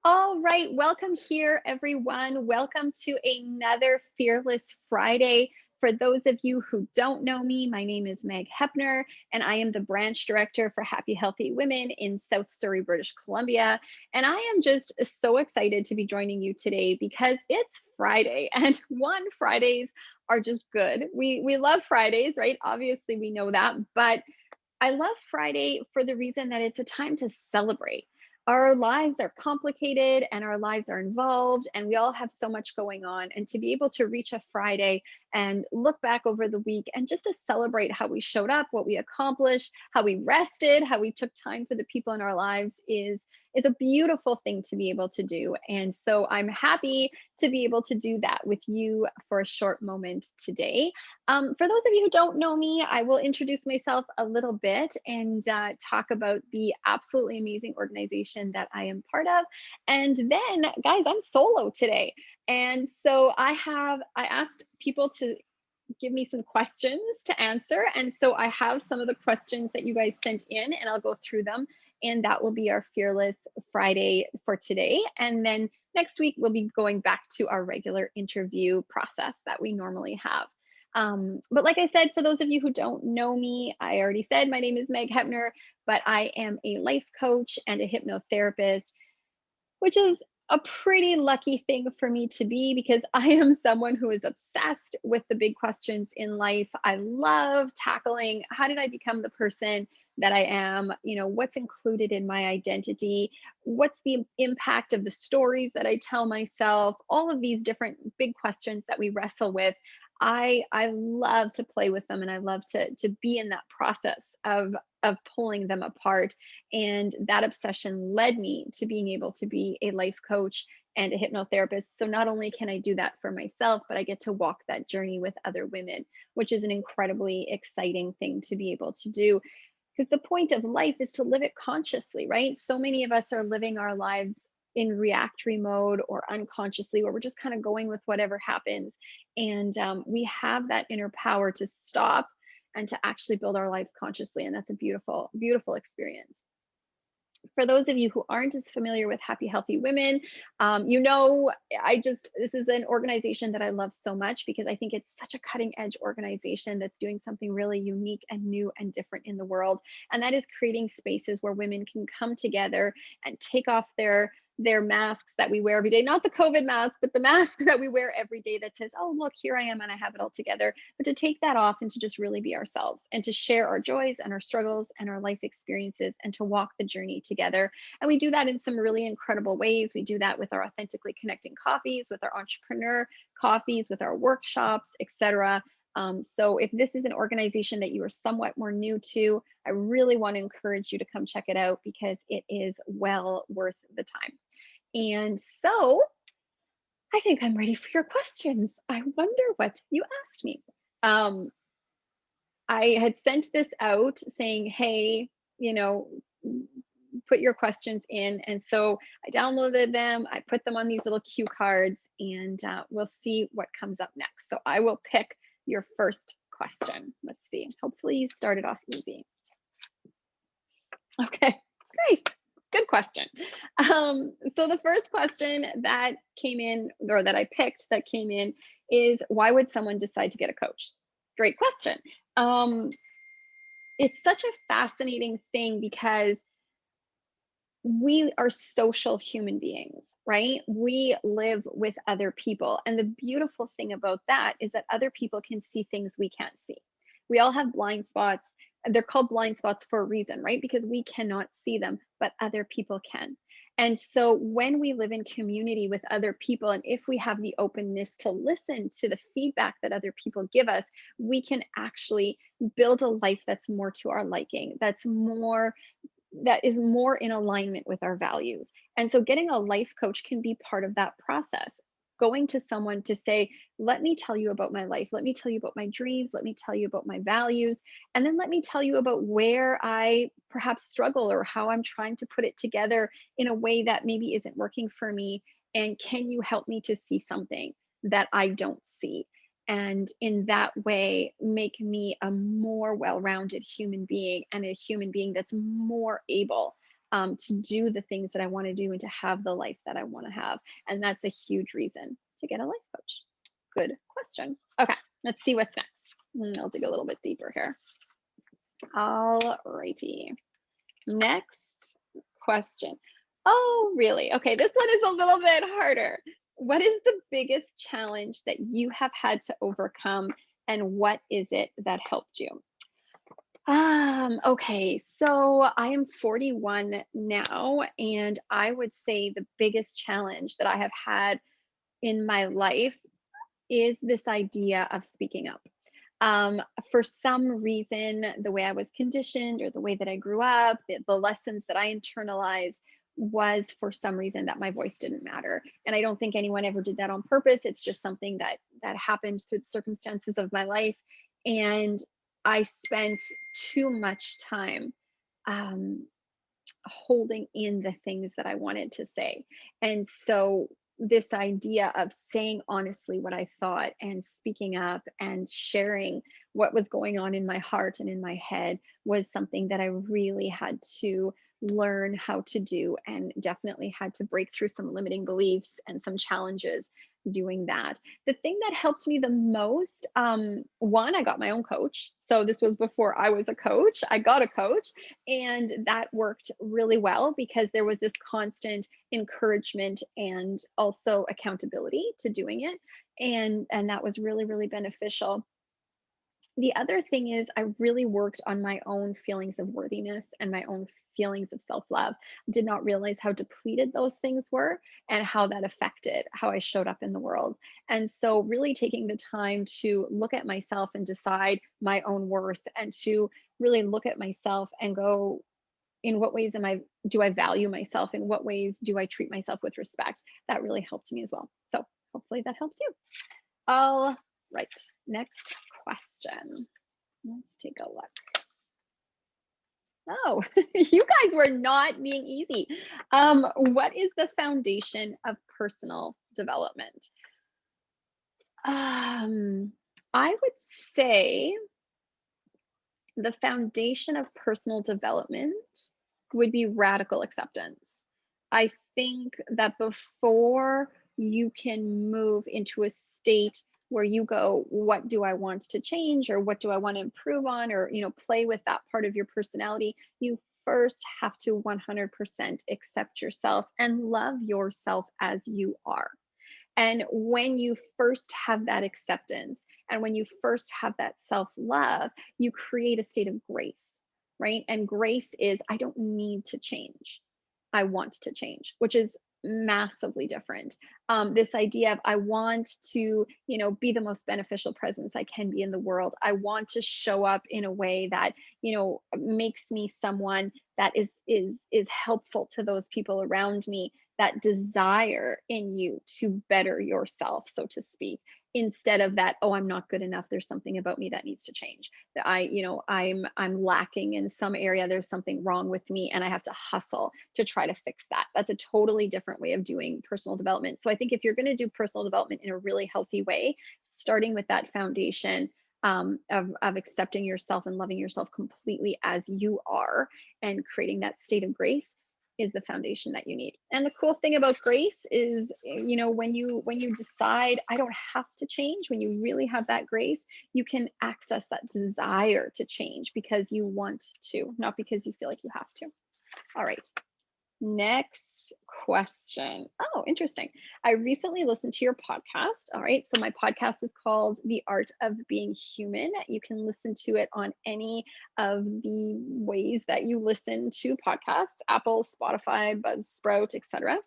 All right, welcome here, everyone. Welcome to another Fearless Friday. For those of you who don't know me, my name is Meg Heppner, and I am the branch director for Happy Healthy Women in South Surrey, British Columbia. And I am just so excited to be joining you today because it's Friday, and Fridays are just good. We love Fridays, right? Obviously, we know that, but I love Friday for the reason that it's a time to celebrate. Our lives are complicated and our lives are involved, and we all have so much going on. And to be able to reach a Friday and look back over the week and just to celebrate how we showed up, what we accomplished, how we rested, how we took time for the people in our lives is a beautiful thing to be able to do. And so I'm happy to be able to do that with you for a short moment today. For those of you who don't know me, I will introduce myself a little bit and talk about the absolutely amazing organization that I am part of. And then, guys, I'm solo today. And so I asked people to give me some questions to answer. And so I have some of the questions that you guys sent in, and I'll go through them. And that will be our Fearless Friday for today. And then next week, we'll be going back to our regular interview process that we normally have. But like I said, for those of you who don't know me, I already said my name is Meg Heppner, but I am a life coach and a hypnotherapist, which is a pretty lucky thing for me to be because I am someone who is obsessed with the big questions in life. I love tackling how did I become the person that I am? What's included in my identity? What's the impact of the stories that I tell myself? All of these different big questions that we wrestle with. I love to play with them and I love to be in that process of pulling them apart, and that obsession led me to being able to be a life coach and a hypnotherapist. So not only can I do that for myself, but I get to walk that journey with other women, which is an incredibly exciting thing to be able to do. Because the point of life is to live it consciously, right? So many of us are living our lives in reactory mode or unconsciously, where we're just kind of going with whatever happens. And we have that inner power to stop and to actually build our lives consciously. And that's a beautiful, beautiful experience. For those of you who aren't as familiar with Happy Healthy Women, this is an organization that I love so much because I think it's such a cutting edge organization that's doing something really unique and new and different in the world. And that is creating spaces where women can come together and take off their masks that we wear every day, not the COVID mask, but the mask that we wear every day that says, oh, look, here I am and I have it all together. But to take that off and to just really be ourselves and to share our joys and our struggles and our life experiences and to walk the journey together. And we do that in some really incredible ways. We do that with our authentically connecting coffees, with our entrepreneur coffees, with our workshops, etc. So if this is an organization that you are somewhat more new to, I really want to encourage you to come check it out because it is well worth the time. And so I think I'm ready for your questions. I wonder what you asked me. Um, I had sent this out saying, hey, you know, put your questions in. And so I downloaded them, I put them on these little cue cards, and we'll see what comes up next. So I will pick your first question. Let's see. Hopefully you started off easy. Okay, great. Good question. So the first question that came in, or that I picked that came in, is why would someone decide to get a coach? Great question. Um, it's such a fascinating thing because we are social human beings, right? We live with other people. And the beautiful thing about that is that other people can see things we can't see. We all have blind spots. And they're called blind spots for a reason, right? Because we cannot see them, but other people can. And so when we live in community with other people, and if we have the openness to listen to the feedback that other people give us, we can actually build a life that's more to our liking, that is more in alignment with our values. And so getting a life coach can be part of that process. Going to someone to say, let me tell you about my life. Let me tell you about my dreams. Let me tell you about my values. And then let me tell you about where I perhaps struggle or how I'm trying to put it together in a way that maybe isn't working for me. And can you help me to see something that I don't see? And in that way make me a more well-rounded human being and a human being that's more able to do the things that I want to do and to have the life that I want to have. And that's a huge reason to get a life coach. Good question. Okay, let's see what's next. I'll dig a little bit deeper here. All righty. Next question. Oh, really? Okay, this one is a little bit harder. What is the biggest challenge that you have had to overcome, and what is it that helped you? Okay, so I am 41 now, and I would say the biggest challenge that I have had in my life is this idea of speaking up. Um, for some reason, the way I was conditioned or the way that I grew up, the lessons that I internalized was for some reason that my voice didn't matter. And I don't think anyone ever did that on purpose. It's just something that happened through the circumstances of my life. And I spent too much time um, holding in the things that I wanted to say. And so this idea of saying honestly what I thought and speaking up and sharing what was going on in my heart and in my head was something that I really had to learn how to do, and definitely had to break through some limiting beliefs and some challenges doing that. The thing that helped me the most, one, I got my own coach. So this was before I was a coach. I got a coach, and that worked really well because there was this constant encouragement and also accountability to doing it. And that was really, really beneficial. The other thing is I really worked on my own feelings of worthiness and my own feelings of self-love. Did not realize how depleted those things were and how that affected how I showed up in the world. And so really taking the time to look at myself and decide my own worth, and to really look at myself and go, in what ways am I do I value myself? In what ways do I treat myself with respect? That really helped me as well. So hopefully that helps you. All right, next question. Let's take a look. Oh, you guys were not being easy. What is the foundation of personal development? Um, I would say the foundation of personal development would be radical acceptance. I think that before you can move into a state where you go, what do I want to change, or what do I want to improve on, or play with that part of your personality, you first have to 100% accept yourself and love yourself as you are. And when you first have that acceptance, and when you first have that self love, you create a state of grace, right? And grace is, I don't need to change. I want to change, which is massively different. This idea of, I want to, be the most beneficial presence I can be in the world. I want to show up in a way that, makes me someone that is helpful to those people around me. That desire in you to better yourself, so to speak, instead of that, oh, I'm not good enough, there's something about me that needs to change, that I'm lacking in some area, there's something wrong with me and I have to hustle to try to fix that. That's a totally different way of doing personal development. So I think if you're going to do personal development in a really healthy way, starting with that foundation, of accepting yourself and loving yourself completely as you are, and creating that state of grace, is the foundation that you need. And the cool thing about grace is, when you decide, I don't have to change, when you really have that grace, you can access that desire to change because you want to, not because you feel like you have to. All right. Next question. Oh, interesting. I recently listened to your podcast. All right. So my podcast is called The Art of Being Human. You can listen to it on any of the ways that you listen to podcasts: Apple, Spotify, Buzzsprout, etc.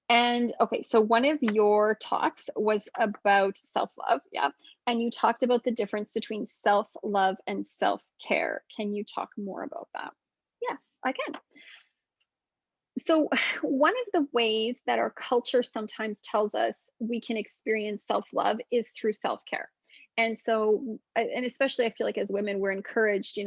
And okay, so one of your talks was about self-love. Yeah. And you talked about the difference between self-love and self-care. Can you talk more about that? Yes, I can. So, one of the ways that our culture sometimes tells us we can experience self love is through self care. And so, and especially I feel like as women, we're encouraged,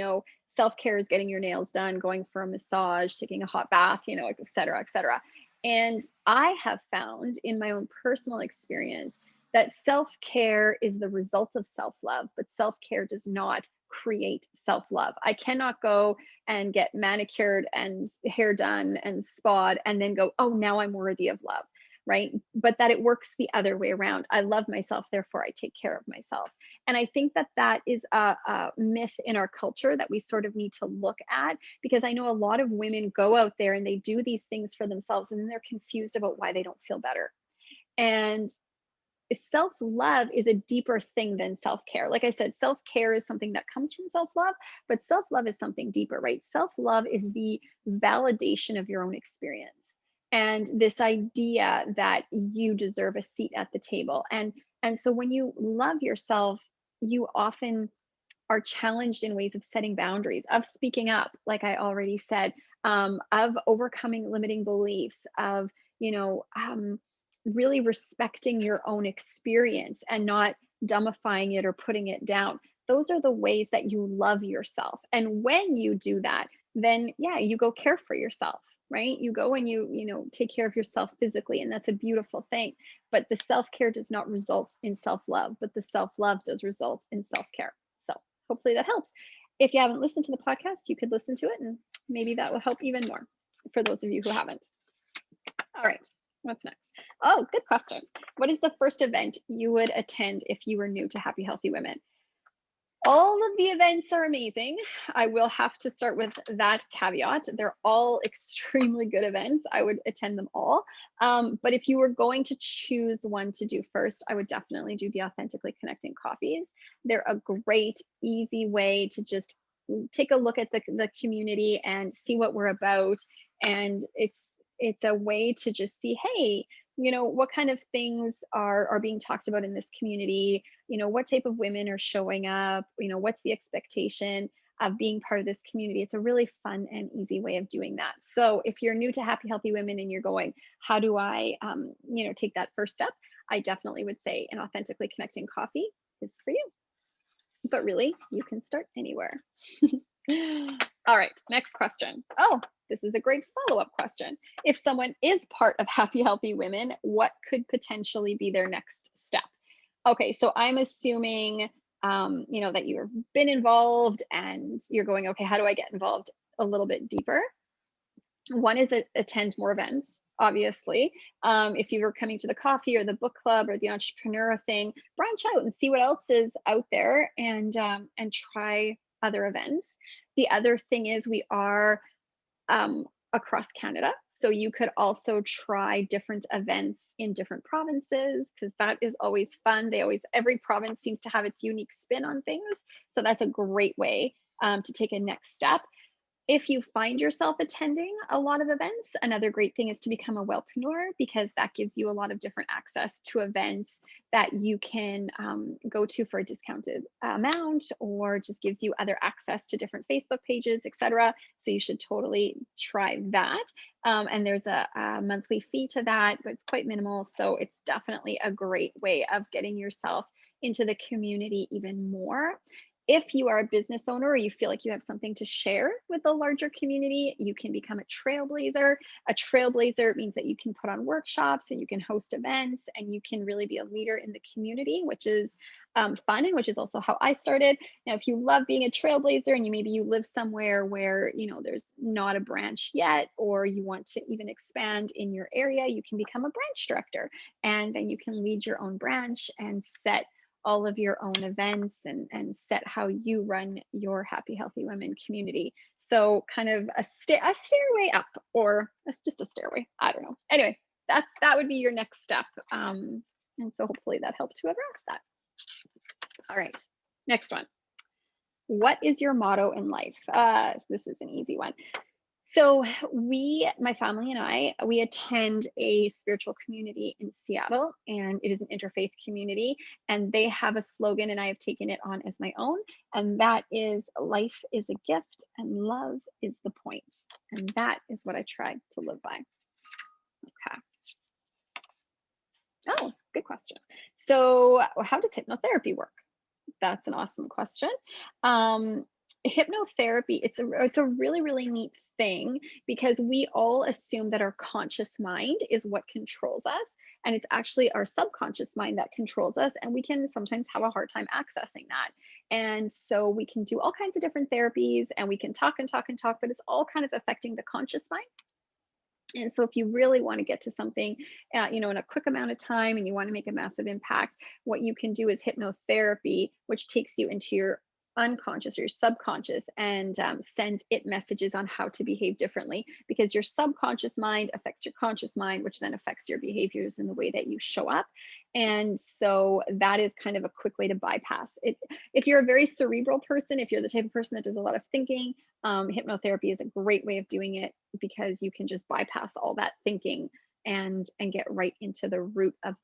self care is getting your nails done, going for a massage, taking a hot bath, et cetera, et cetera. And I have found in my own personal experience that self care is the result of self love, but self care does not create self-love. I cannot go and get manicured and hair done and spa'd and then go, oh, now I'm worthy of love, right? But that it works the other way around. I love myself, therefore I take care of myself. And I think that that is a myth in our culture that we sort of need to look at, because I know a lot of women go out there and they do these things for themselves and then they're confused about why they don't feel better. And self love is a deeper thing than self care. Like I said, self care is something that comes from self love, but self love is something deeper, right? Self love is the validation of your own experience and this idea that you deserve a seat at the table. And so when you love yourself, you often are challenged in ways of setting boundaries, of speaking up, like I already said, of overcoming limiting beliefs, of, you know, really respecting your own experience and not dumbifying it or putting it down. Those are the ways that you love yourself. And when you do that, then yeah, you go care for yourself, right? You go and you take care of yourself physically, and that's a beautiful thing. But the self-care does not result in self-love, but the self-love does result in self-care. So hopefully that helps. If you haven't listened to the podcast, you could listen to it and maybe that will help even more for those of you who haven't. All right, what's next? Oh, good question. What is the first event you would attend if you were new to Happy Healthy Women? All of the events are amazing. I will have to start with that caveat. They're all extremely good events. I would attend them all. But if you were going to choose one to do first, I would definitely do the Authentically Connecting Coffees. They're a great, easy way to just take a look at the community and see what we're about. And it's a way to just see, hey, what kind of things are being talked about in this community, what type of women are showing up, what's the expectation of being part of this community. It's a really fun and easy way of doing that. So if you're new to Happy Healthy Women and you're going, how do I take that first step, I definitely would say an Authentically Connecting Coffee is for you. But really, you can start anywhere. All right, next question. Oh, this is a great follow-up question. If someone is part of Happy Healthy Women, what could potentially be their next step? Okay, so I'm assuming, that you've been involved and you're going, okay, how do I get involved a little bit deeper? One is attend more events, obviously. If you were coming to the coffee or the book club or the entrepreneur thing, branch out and see what else is out there and try other events. The other thing is we are across Canada. So you could also try different events in different provinces because that is always fun. Every province seems to have its unique spin on things. So that's a great way to take a next step. If you find yourself attending a lot of events, another great thing is to become a wellpreneur because that gives you a lot of different access to events that you can go to for a discounted amount or just gives you other access to different Facebook pages, etc. So you should totally try that. And there's a monthly fee to that, but it's quite minimal. So it's definitely a great way of getting yourself into the community even more. If you are a business owner or you feel like you have something to share with the larger community, you can become a trailblazer. A trailblazer means that you can put on workshops and you can host events and you can really be a leader in the community, which is fun and which is also how I started. Now, if you love being a trailblazer and maybe you live somewhere where there's not a branch yet, or you want to even expand in your area, you can become a branch director, and then you can lead your own branch and set all of your own events and set how you run your Happy Healthy Women community. So kind of a stairway up, or that's just a stairway. I don't know. Anyway, that would be your next step. And so hopefully that helped whoever asked that. All right, next one. What is your motto in life? This is an easy one. So my family and we attend a spiritual community in Seattle, and it is an interfaith community, and they have a slogan, and I have taken it on as my own, and that is life is a gift and love is the point. And that is what I try to live by. Okay. Oh, good question. So how does hypnotherapy work? That's an awesome question. Hypnotherapy, it's a really, really neat thing because we all assume that our conscious mind is what controls us. And it's actually our subconscious mind that controls us. And we can sometimes have a hard time accessing that. And so we can do all kinds of different therapies and we can talk and talk and talk, but it's all kind of affecting the conscious mind. And so if you really want to get to something, in a quick amount of time and you want to make a massive impact, what you can do is hypnotherapy, which takes you into your unconscious or your subconscious and sends it messages on how to behave differently because your subconscious mind affects your conscious mind, which then affects your behaviors and the way that you show up. And so that is kind of a quick way to bypass it. If you're a very cerebral person, if you're the type of person that does a lot of thinking, hypnotherapy is a great way of doing it because you can just bypass all that thinking and get right into the root of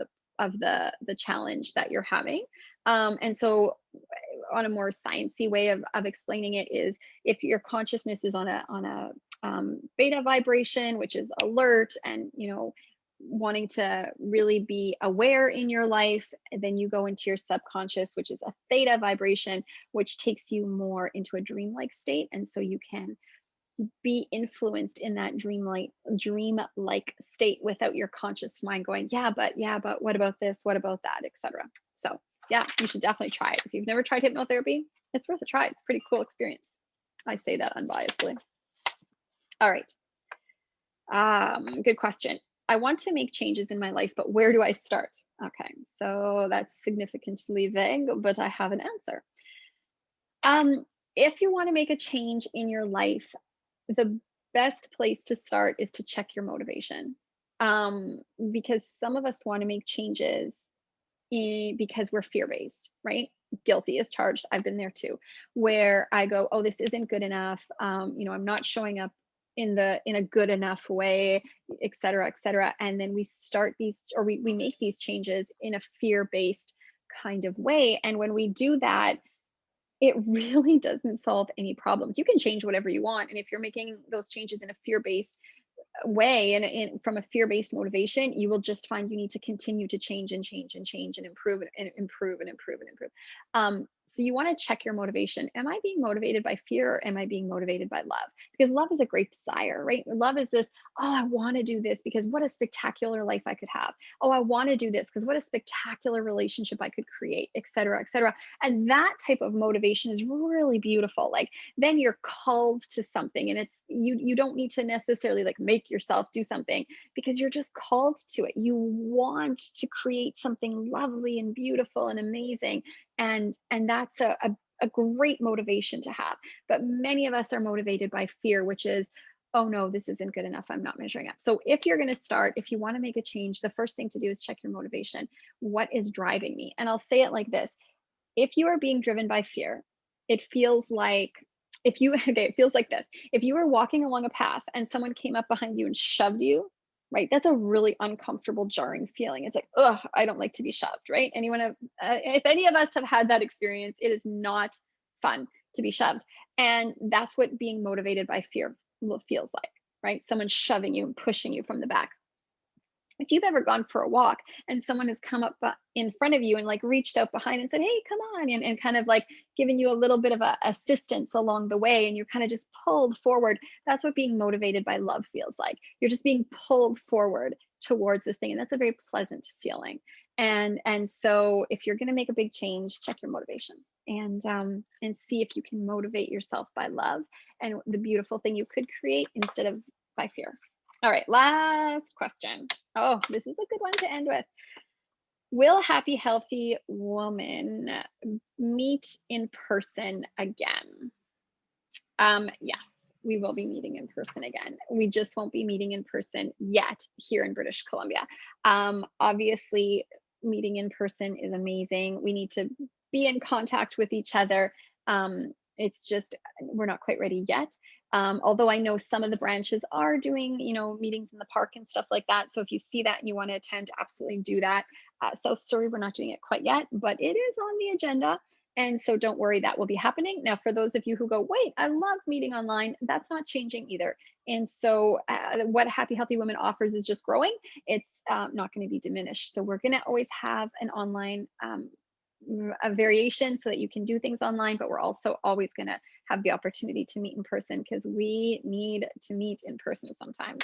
the challenge that you're having. And so on a more sciencey way of explaining it is if your consciousness is on a beta vibration, which is alert and wanting to really be aware in your life, then you go into your subconscious, which is a theta vibration, which takes you more into a dreamlike state. And so you can be influenced in that dream like state without your conscious mind going, yeah, but what about this? What about that, etc. So yeah, you should definitely try it. If you've never tried hypnotherapy, it's worth a try. It's a pretty cool experience. I say that unbiasedly. All right. Good question. I want to make changes in my life, but where do I start? Okay, so that's significantly vague, but I have an answer. Um, if you want to make a change in your life, the best place to start is to check your motivation. Because some of us want to make changes because we're fear based, right? Guilty as charged. I've been there too, where I go, oh, this isn't good enough. I'm not showing up in a good enough way, et cetera, et cetera. And then we start these, or we make these changes in a fear based kind of way. And when we do that, it really doesn't solve any problems. You can change whatever you want. And if you're making those changes in a fear based way and from a fear-based motivation, you will just find you need to continue to change and change and change and improve and improve and improve and improve. So you want to check your motivation. Am I being motivated by fear or am I being motivated by love? Because love is a great desire, right? Love is this, oh, I want to do this because what a spectacular life I could have. Oh, I want to do this because what a spectacular relationship I could create, et cetera, et cetera. And that type of motivation is really beautiful. Like then you're called to something and it's you don't need to necessarily like make yourself do something because you're just called to it. You want to create something lovely and beautiful and amazing, and that's a great motivation to have. But many of us are motivated by fear, which is, oh no, this isn't good enough, I'm not measuring up. So if you're going to start, if you want to make a change, the first thing to do is check your motivation. What is driving me? And I'll say it like this: if you are being driven by fear, it feels like it feels like this. If you were walking along a path and someone came up behind you and shoved you, right? That's a really uncomfortable, jarring feeling. It's like, ugh, I don't like to be shoved, right? If any of us have had that experience, it is not fun to be shoved. And that's what being motivated by fear feels like, right? Someone shoving you and pushing you from the back. If you've ever gone for a walk and someone has come up in front of you and like reached out behind and said, hey, come on, and kind of like giving you a little bit of assistance along the way, and you're kind of just pulled forward, that's what being motivated by love feels like. You're just being pulled forward towards this thing, and that's a very pleasant feeling. And so if you're going to make a big change, check your motivation and see if you can motivate yourself by love and the beautiful thing you could create instead of by fear. All right, last question. Oh, this is a good one to end with. Will happy, healthy woman meet in person again? Yes, we will be meeting in person again. We just won't be meeting in person yet here in British Columbia. Obviously, meeting in person is amazing. We need to be in contact with each other. It's just, we're not quite ready yet. Although I know some of the branches are doing, meetings in the park and stuff like that. So if you see that and you want to attend, absolutely do that. South Surrey, we're not doing it quite yet, but it is on the agenda. And so don't worry, that will be happening. Now, for those of you who go, wait, I love meeting online, that's not changing either. And so what Happy Healthy Women offers is just growing. It's not going to be diminished. So we're going to always have an online a variation so that you can do things online, but we're also always going to have the opportunity to meet in person because we need to meet in person sometimes.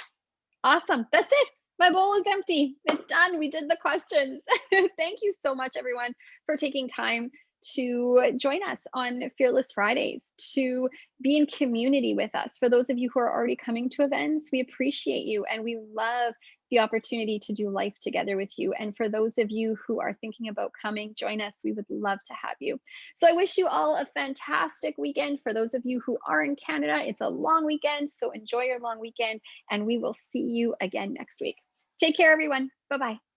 Awesome. That's it. My bowl is empty. It's done. We did the questions. Thank you so much, everyone, for taking time to join us on Fearless Fridays, to be in community with us. For those of you who are already coming to events, we appreciate you and we love the opportunity to do life together with you. And for those of you who are thinking about coming, join us. We would love to have you. So I wish you all a fantastic weekend. For those of you who are in Canada, it's a long weekend. So enjoy your long weekend and we will see you again next week. Take care, everyone. Bye bye.